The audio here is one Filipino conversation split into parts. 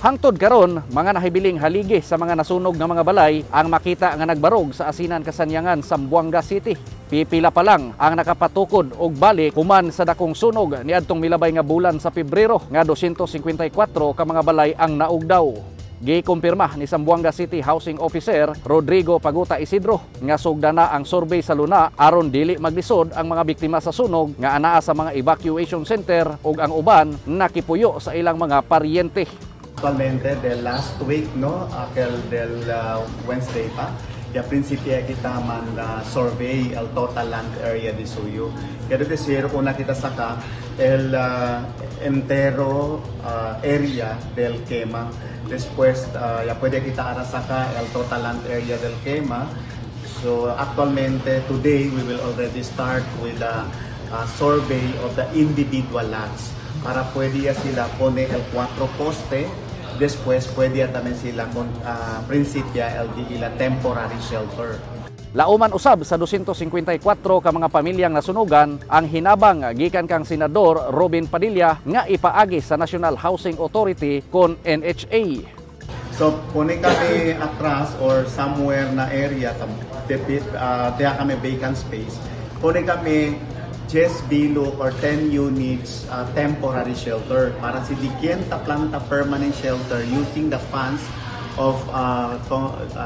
Hangtod karon, mga nahibiling haligi sa mga nasunog nga mga balay ang makita nga nagbarog sa Asinan Kasanyangan, Zamboanga City. Pipila pa lang ang nakapatukod og balik human sa dakong sunog niadtong milabay nga bulan sa Pebrero nga 254 ka mga balay ang naugdaw. Gikumpirma ni Zamboanga City Housing Officer Rodrigo Paguta Isidro nga sugda na ang survey sa luna aron dili maglisod ang mga biktima sa sunog nga anaa sa mga evacuation center ug ang uban nakipuyo sa ilang mga paryente. Actualmente del last week del Wednesday pa ya principia kita man survey el total land area de Suyo. Quiero decir una kita saka el entero area del quema. Después ya puede kita ara saka el total land area del quema. So actualmente today we will already start with a survey of the individual lots para pwede sila pone el 4 poste. Después pwede también sila con principia el temporary shelter. Lauman usab sa 254 ka mga pamilyang nasunugan ang hinabang gikan kang Senador Robin Padilla nga ipaagi sa National Housing Authority kon NHA. So pone kami atras or somewhere na area tiya kami vacant space. Pone kami just below or 10 units temporary shelter para silikyan ta planta permanent shelter using the funds of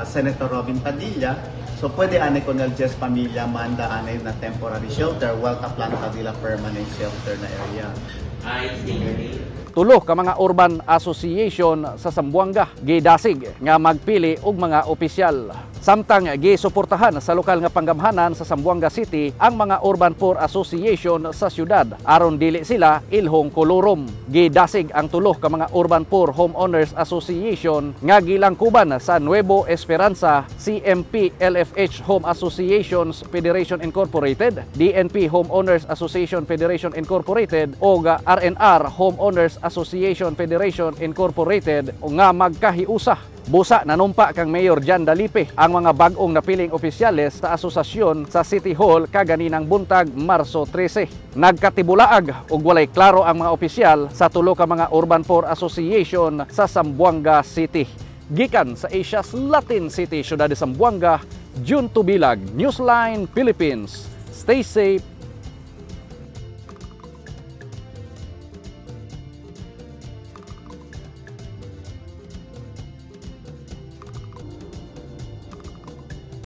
Senator Robin Padilla. So pwede ane kon el just pamilya manda ane na temporary shelter while ta planta dila permanent shelter na area. Tulo ka mga urban association sa Zamboanga gidasig nga magpili og mga opisyal. Samtang gisuportahan sa lokal nga panggamhanan sa Zamboanga City ang mga urban poor association sa syudad aron dili sila ilhong kolorom. Gidasig ang tulo ka mga urban poor homeowners association nga gilangkuban sa Nuevo Esperanza CMP LFH Home Associations Federation Incorporated, DNP Homeowners Association Federation Incorporated o RNR Homeowners Association Federation Incorporated o nga magkahiusa. Busa nanumpa kang Mayor Jan Dalipe ang mga bag-ong napiling opisyales sa asosasyon sa City Hall kaganinang buntag Marso 13. Nagkatibulaag ug walay klaro ang mga opisyal sa tulo ka mga urban poor association sa Zamboanga City. Gikan sa Asia's Latin City, Syudad de Zamboanga, June Tubilag, Newsline Philippines. Stay safe